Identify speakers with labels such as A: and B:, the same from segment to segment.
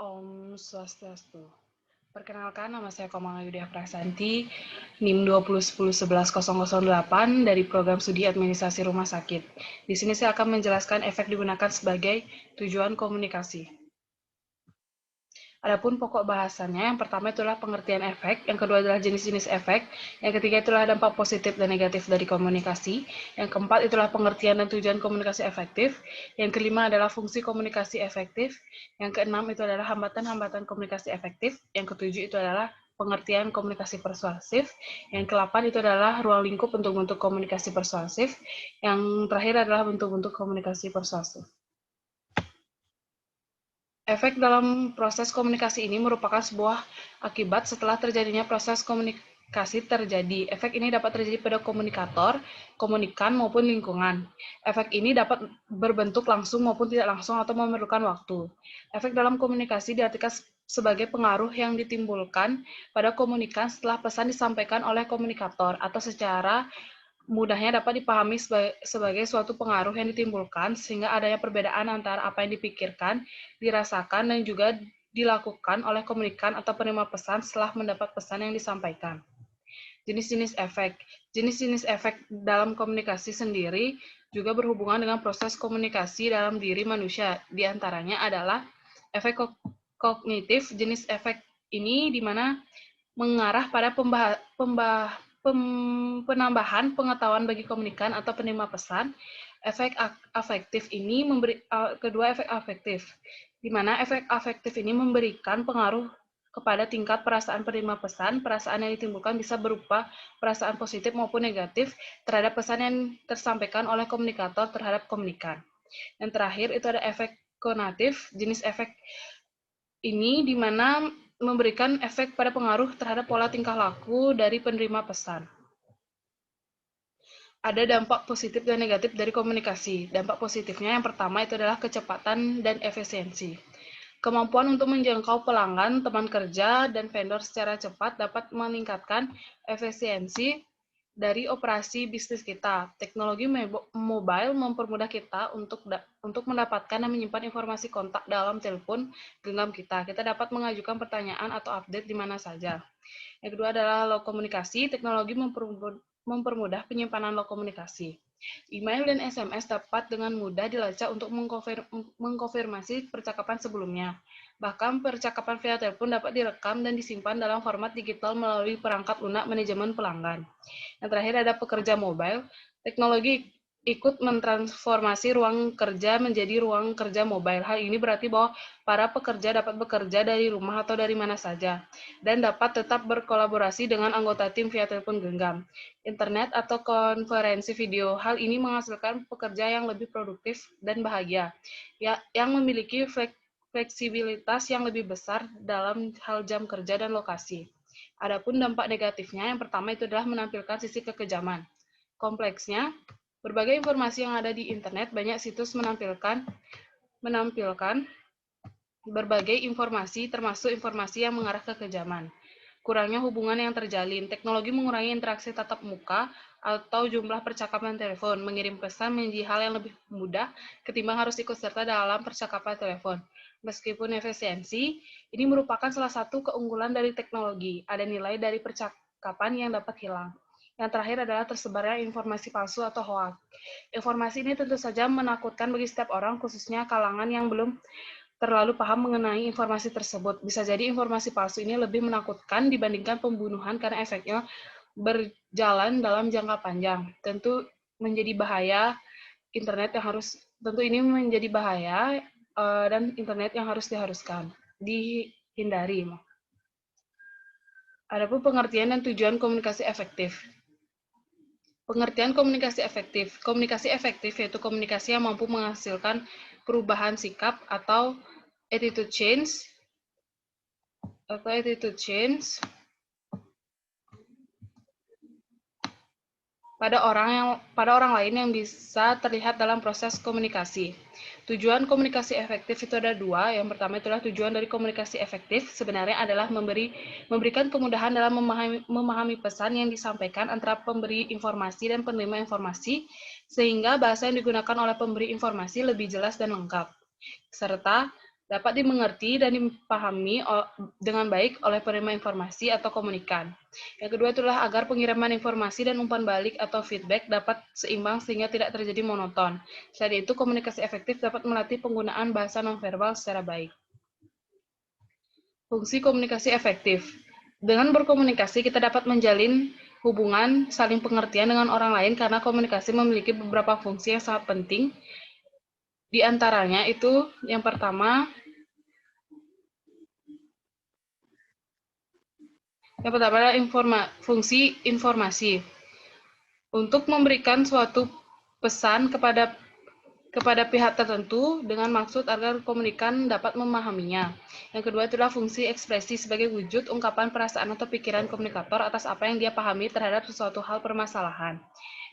A: Om Swastiastu. Perkenalkan, nama saya Komang Yudia Prasanti, NIM 2010110008 dari Program Studi Administrasi Rumah Sakit. Di sini saya akan menjelaskan efek digunakan sebagai tujuan komunikasi. Adapun pokok bahasannya, yang pertama itulah pengertian efek, yang kedua adalah jenis-jenis efek, yang ketiga itulah dampak positif dan negatif dari komunikasi, yang keempat itulah pengertian dan tujuan komunikasi efektif, yang kelima adalah fungsi komunikasi efektif, yang keenam itu adalah hambatan-hambatan komunikasi efektif, yang ketujuh itu adalah pengertian komunikasi persuasif, yang ke-8 itu adalah ruang lingkup bentuk-bentuk komunikasi persuasif, yang terakhir adalah bentuk-bentuk komunikasi persuasif. Efek dalam proses komunikasi ini merupakan sebuah akibat setelah terjadinya proses komunikasi terjadi. Efek ini dapat terjadi pada komunikator, komunikan, maupun lingkungan. Efek ini dapat berbentuk langsung maupun tidak langsung atau memerlukan waktu. Efek dalam komunikasi diartikan sebagai pengaruh yang ditimbulkan pada komunikan setelah pesan disampaikan oleh komunikator atau secara mudahnya dapat dipahami sebagai suatu pengaruh yang ditimbulkan sehingga adanya perbedaan antara apa yang dipikirkan, dirasakan, dan juga dilakukan oleh komunikan atau penerima pesan setelah mendapat pesan yang disampaikan. Jenis-jenis efek. Jenis-jenis efek dalam komunikasi sendiri juga berhubungan dengan proses komunikasi dalam diri manusia. Di antaranya adalah efek kognitif. Jenis efek ini di mana mengarah pada penambahan pengetahuan bagi komunikan atau penerima pesan. Efek afektif ini kedua efek afektif, di mana efek afektif ini memberikan pengaruh kepada tingkat perasaan penerima pesan. Perasaan yang ditimbulkan bisa berupa perasaan positif maupun negatif terhadap pesan yang tersampaikan oleh komunikator terhadap komunikan. Yang terakhir itu ada efek konatif. Jenis efek ini di mana memberikan efek pada pengaruh terhadap pola tingkah laku dari penerima pesan. Ada dampak positif dan negatif dari komunikasi. Dampak positifnya yang pertama itu adalah kecepatan dan efisiensi. Kemampuan untuk menjangkau pelanggan, teman kerja, dan vendor secara cepat dapat meningkatkan efisiensi dari operasi bisnis kita. Teknologi mobile mempermudah kita untuk mendapatkan dan menyimpan informasi kontak dalam telepon genggam kita. Kita dapat mengajukan pertanyaan atau update di mana saja. Yang kedua adalah low komunikasi. Teknologi mempermudah penyimpanan low komunikasi. Email dan SMS dapat dengan mudah dilacak untuk mengkonfirmasi percakapan sebelumnya. Bahkan percakapan via telepon dapat direkam dan disimpan dalam format digital melalui perangkat lunak manajemen pelanggan. Yang terakhir ada pekerja mobile. Teknologi ikut mentransformasi ruang kerja menjadi ruang kerja mobile. Hal ini berarti bahwa para pekerja dapat bekerja dari rumah atau dari mana saja, dan dapat tetap berkolaborasi dengan anggota tim via telepon genggam, internet, atau konferensi video. Hal ini menghasilkan pekerja yang lebih produktif dan bahagia, yang memiliki fleksibilitas yang lebih besar dalam hal jam kerja dan lokasi. Adapun dampak negatifnya, yang pertama itu adalah menampilkan sisi kekejaman. Kompleksnya, berbagai informasi yang ada di internet, banyak situs menampilkan berbagai informasi, termasuk informasi yang mengarah ke kekejaman. Kurangnya hubungan yang terjalin. Teknologi mengurangi interaksi tatap muka atau jumlah percakapan telepon. Mengirim pesan menjadi hal yang lebih mudah ketimbang harus ikut serta dalam percakapan telepon. Meskipun efisiensi, ini merupakan salah satu keunggulan dari teknologi. Ada nilai dari percakapan yang dapat hilang. Yang terakhir adalah tersebarnya informasi palsu atau hoax. Informasi ini tentu saja menakutkan bagi setiap orang, khususnya kalangan yang belum terlalu paham mengenai informasi tersebut. Bisa jadi informasi palsu ini lebih menakutkan dibandingkan pembunuhan karena efeknya berjalan dalam jangka panjang. Tentu menjadi bahaya tentu ini menjadi bahaya dan internet yang harus dihindari. Adapun pengertian dan tujuan komunikasi efektif. Pengertian komunikasi efektif. Komunikasi efektif yaitu komunikasi yang mampu menghasilkan perubahan sikap atau attitude change pada orang lain yang bisa terlihat dalam proses komunikasi. Tujuan komunikasi efektif itu ada dua. Yang pertama itulah tujuan dari komunikasi efektif sebenarnya adalah memberikan kemudahan dalam memahami pesan yang disampaikan antara pemberi informasi dan penerima informasi, sehingga bahasa yang digunakan oleh pemberi informasi lebih jelas dan lengkap, serta dapat dimengerti dan dipahami dengan baik oleh penerima informasi atau komunikan. Yang kedua itulah agar pengiriman informasi dan umpan balik atau feedback dapat seimbang sehingga tidak terjadi monoton. Selain itu, komunikasi efektif dapat melatih penggunaan bahasa nonverbal secara baik. Fungsi komunikasi efektif. Dengan berkomunikasi, kita dapat menjalin hubungan saling pengertian dengan orang lain karena komunikasi memiliki beberapa fungsi yang sangat penting. Di antaranya itu yang pertama adalah fungsi informasi. Untuk memberikan suatu pesan kepada pihak tertentu dengan maksud agar komunikan dapat memahaminya. Yang kedua itulah fungsi ekspresi sebagai wujud ungkapan perasaan atau pikiran komunikator atas apa yang dia pahami terhadap sesuatu hal permasalahan.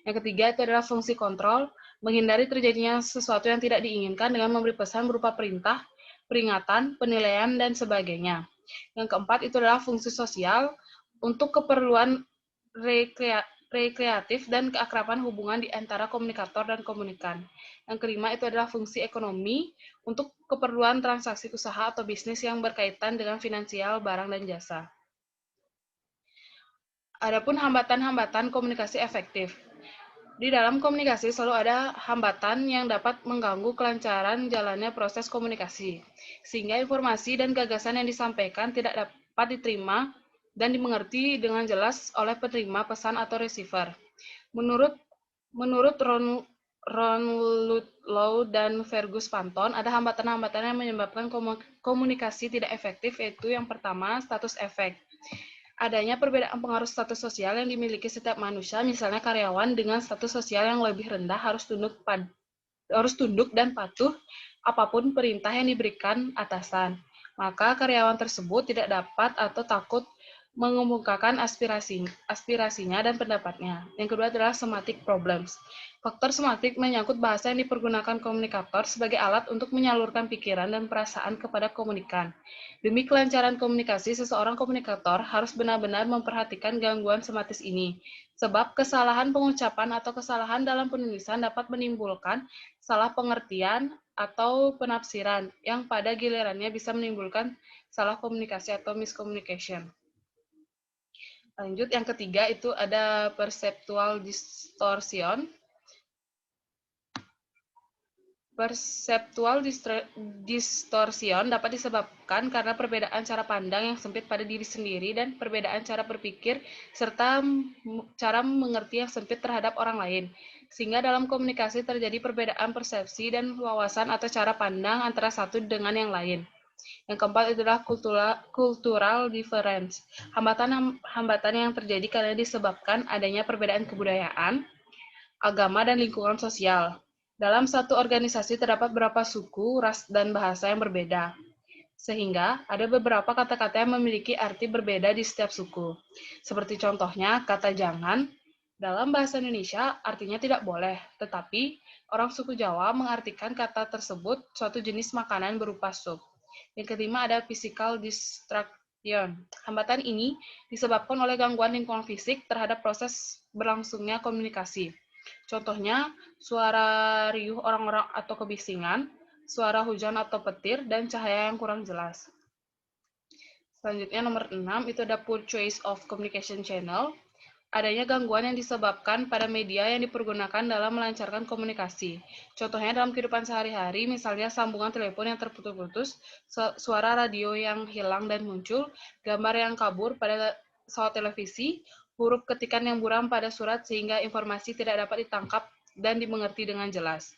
A: Yang ketiga itu adalah fungsi kontrol, menghindari terjadinya sesuatu yang tidak diinginkan dengan memberi pesan berupa perintah, peringatan, penilaian, dan sebagainya. Yang keempat itu adalah fungsi sosial, untuk keperluan rekreatif dan keakraban hubungan di antara komunikator dan komunikan. Yang kelima itu adalah fungsi ekonomi, untuk keperluan transaksi usaha atau bisnis yang berkaitan dengan finansial, barang, dan jasa. Adapun hambatan-hambatan komunikasi efektif. Di dalam komunikasi selalu ada hambatan yang dapat mengganggu kelancaran jalannya proses komunikasi, sehingga informasi dan gagasan yang disampaikan tidak dapat diterima dan dimengerti dengan jelas oleh penerima pesan atau receiver. Menurut Ron Ludlow dan Fergus Panton, ada hambatan-hambatan yang menyebabkan komunikasi tidak efektif, yaitu yang pertama, status efek. Adanya perbedaan pengaruh status sosial yang dimiliki setiap manusia, misalnya karyawan dengan status sosial yang lebih rendah harus tunduk dan patuh apapun perintah yang diberikan atasan. Maka karyawan tersebut tidak dapat atau takut mengemukakan aspirasinya dan pendapatnya. Yang kedua adalah semantic problems. Faktor semantik menyangkut bahasa yang dipergunakan komunikator sebagai alat untuk menyalurkan pikiran dan perasaan kepada komunikan. Demi kelancaran komunikasi, seseorang komunikator harus benar-benar memperhatikan gangguan sematis ini, sebab kesalahan pengucapan atau kesalahan dalam penulisan dapat menimbulkan salah pengertian atau penafsiran, yang pada gilirannya bisa menimbulkan salah komunikasi atau miscommunication. Lanjut, yang ketiga itu ada perceptual distortion. Perceptual distortion dapat disebabkan karena perbedaan cara pandang yang sempit pada diri sendiri dan perbedaan cara berpikir serta cara mengerti yang sempit terhadap orang lain. Sehingga dalam komunikasi terjadi perbedaan persepsi dan wawasan atau cara pandang antara satu dengan yang lain. Yang keempat adalah cultural difference. Hambatan yang terjadi karena disebabkan adanya perbedaan kebudayaan, agama, dan lingkungan sosial. Dalam satu organisasi terdapat beberapa suku, ras, dan bahasa yang berbeda. Sehingga ada beberapa kata-kata yang memiliki arti berbeda di setiap suku. Seperti contohnya kata jangan, dalam bahasa Indonesia artinya tidak boleh, tetapi orang suku Jawa mengartikan kata tersebut suatu jenis makanan berupa sup. Yang kelima ada physical distraction. Hambatan ini disebabkan oleh gangguan lingkungan fisik terhadap proses berlangsungnya komunikasi. Contohnya, suara riuh orang-orang atau kebisingan, suara hujan atau petir, dan cahaya yang kurang jelas. Selanjutnya, nomor 6, itu ada poor choice of communication channel. Adanya gangguan yang disebabkan pada media yang dipergunakan dalam melancarkan komunikasi. Contohnya dalam kehidupan sehari-hari, misalnya sambungan telepon yang terputus-putus, suara radio yang hilang dan muncul, gambar yang kabur pada pesawat televisi, huruf ketikan yang buram pada surat sehingga informasi tidak dapat ditangkap dan dimengerti dengan jelas.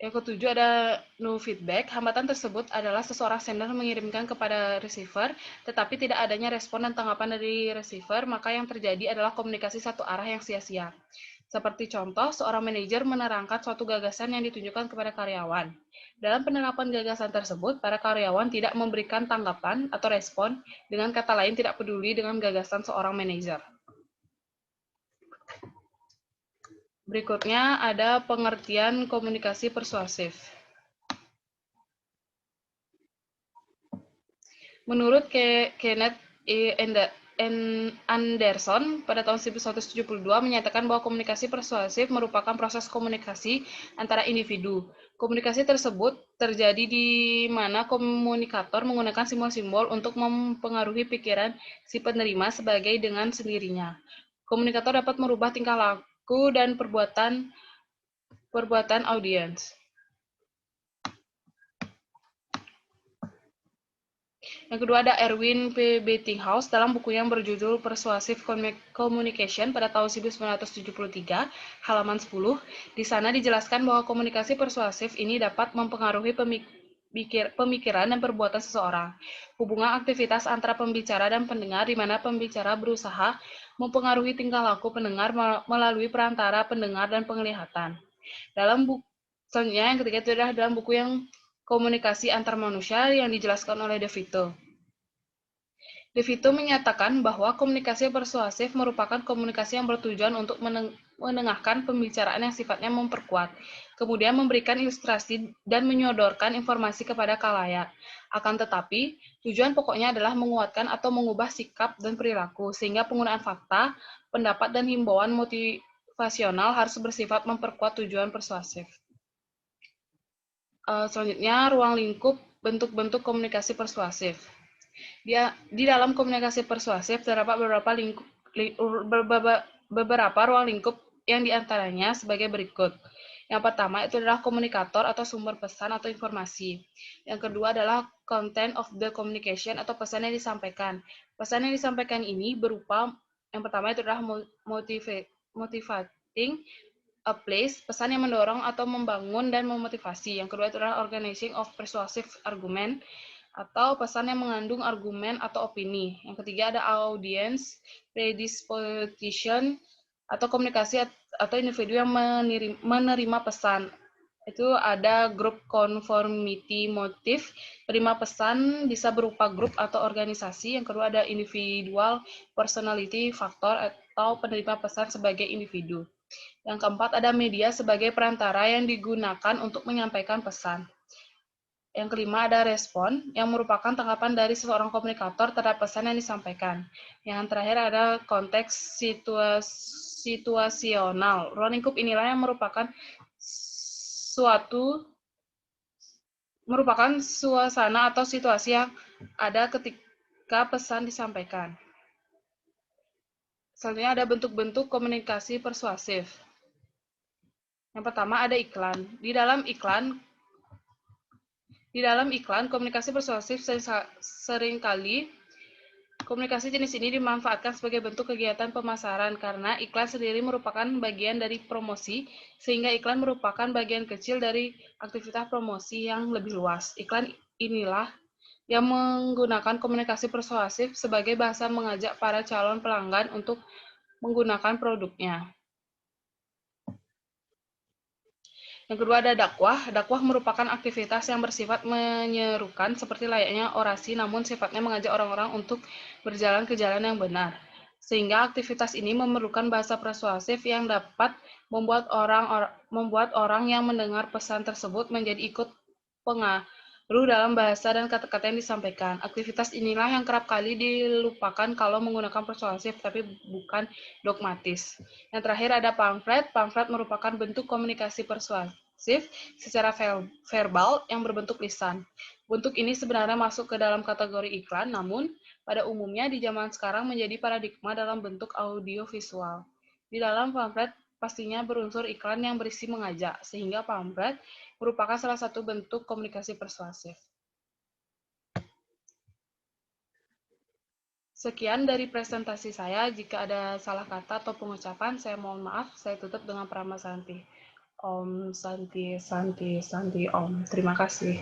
A: Yang ketujuh ada no feedback. Hambatan tersebut adalah seseorang sender mengirimkan kepada receiver, tetapi tidak adanya respon dan tanggapan dari receiver, maka yang terjadi adalah komunikasi satu arah yang sia-sia. Seperti contoh, seorang manajer menerangkan suatu gagasan yang ditunjukkan kepada karyawan. Dalam penerapan gagasan tersebut, para karyawan tidak memberikan tanggapan atau respon, dengan kata lain tidak peduli dengan gagasan seorang manajer. Berikutnya ada pengertian komunikasi persuasif. Menurut Kenneth E. Anderson pada tahun 1972 menyatakan bahwa komunikasi persuasif merupakan proses komunikasi antara individu. Komunikasi tersebut terjadi di mana komunikator menggunakan simbol-simbol untuk mempengaruhi pikiran si penerima sebagai dengan sendirinya. Komunikator dapat merubah tingkah laku dan perbuatan audiens. Yang kedua ada Erwin P. Bettinghaus dalam buku yang berjudul Persuasive Communication pada tahun 1973, halaman 10. Di sana dijelaskan bahwa komunikasi persuasif ini dapat mempengaruhi pemikiran dan perbuatan seseorang. Hubungan aktivitas antara pembicara dan pendengar di mana pembicara berusaha mempengaruhi tingkah laku pendengar melalui perantara pendengar dan penglihatan. Dalam buku selanjutnya yang ketiga itu adalah dalam buku yang komunikasi antar manusia yang dijelaskan oleh De Vito. De Vito menyatakan bahwa komunikasi persuasif merupakan komunikasi yang bertujuan untuk menengahkan pembicaraan yang sifatnya memperkuat, kemudian memberikan ilustrasi dan menyodorkan informasi kepada khalayak. Akan tetapi, tujuan pokoknya adalah menguatkan atau mengubah sikap dan perilaku, sehingga penggunaan fakta, pendapat, dan himbauan motivasional harus bersifat memperkuat tujuan persuasif. Selanjutnya, ruang lingkup bentuk-bentuk komunikasi persuasif. Di dalam komunikasi persuasif terdapat beberapa ruang lingkup yang diantaranya sebagai berikut. Yang pertama itu adalah komunikator atau sumber pesan atau informasi. Yang kedua adalah content of the communication atau pesan yang disampaikan. Pesan yang disampaikan ini berupa, yang pertama itu adalah motivating a place, pesan yang mendorong atau membangun dan memotivasi. Yang kedua itu adalah organizing of persuasive argument, atau pesan yang mengandung argumen atau opini. Yang ketiga ada audience predisposition atau komunikasi atau individu yang menerima pesan. Itu ada group conformity motive, penerima pesan bisa berupa grup atau organisasi. Yang kedua ada individual personality factor atau penerima pesan sebagai individu. Yang keempat ada media sebagai perantara yang digunakan untuk menyampaikan pesan. Yang kelima ada respon, yang merupakan tanggapan dari seseorang komunikator terhadap pesan yang disampaikan. Yang terakhir ada konteks situasional. Ruang lingkup inilah yang merupakan suasana atau situasi yang ada ketika pesan disampaikan. Selanjutnya ada bentuk-bentuk komunikasi persuasif. Yang pertama ada iklan. Di dalam iklan, komunikasi persuasif seringkali komunikasi jenis ini dimanfaatkan sebagai bentuk kegiatan pemasaran karena iklan sendiri merupakan bagian dari promosi, sehingga iklan merupakan bagian kecil dari aktivitas promosi yang lebih luas. Iklan inilah yang menggunakan komunikasi persuasif sebagai bahasa mengajak para calon pelanggan untuk menggunakan produknya. Yang kedua ada dakwah. Dakwah merupakan aktivitas yang bersifat menyerukan seperti layaknya orasi, namun sifatnya mengajak orang-orang untuk berjalan ke jalan yang benar. Sehingga aktivitas ini memerlukan bahasa persuasif yang dapat membuat orang yang mendengar pesan tersebut menjadi ikut pengaruh dalam bahasa dan kata-kata yang disampaikan. Aktivitas inilah yang kerap kali dilupakan kalau menggunakan persuasif, tapi bukan dogmatis. Yang terakhir ada pamflet. Pamflet merupakan bentuk komunikasi persuasif secara verbal yang berbentuk lisan. Bentuk ini sebenarnya masuk ke dalam kategori iklan, namun pada umumnya di zaman sekarang menjadi paradigma dalam bentuk audiovisual. Di dalam pamflet pastinya berunsur iklan yang berisi mengajak, sehingga pamflet merupakan salah satu bentuk komunikasi persuasif. Sekian dari presentasi saya. Jika ada salah kata atau pengucapan, saya mohon maaf. Saya tutup dengan Paramasanti. Om Santi Santi Santi Om. Terima kasih.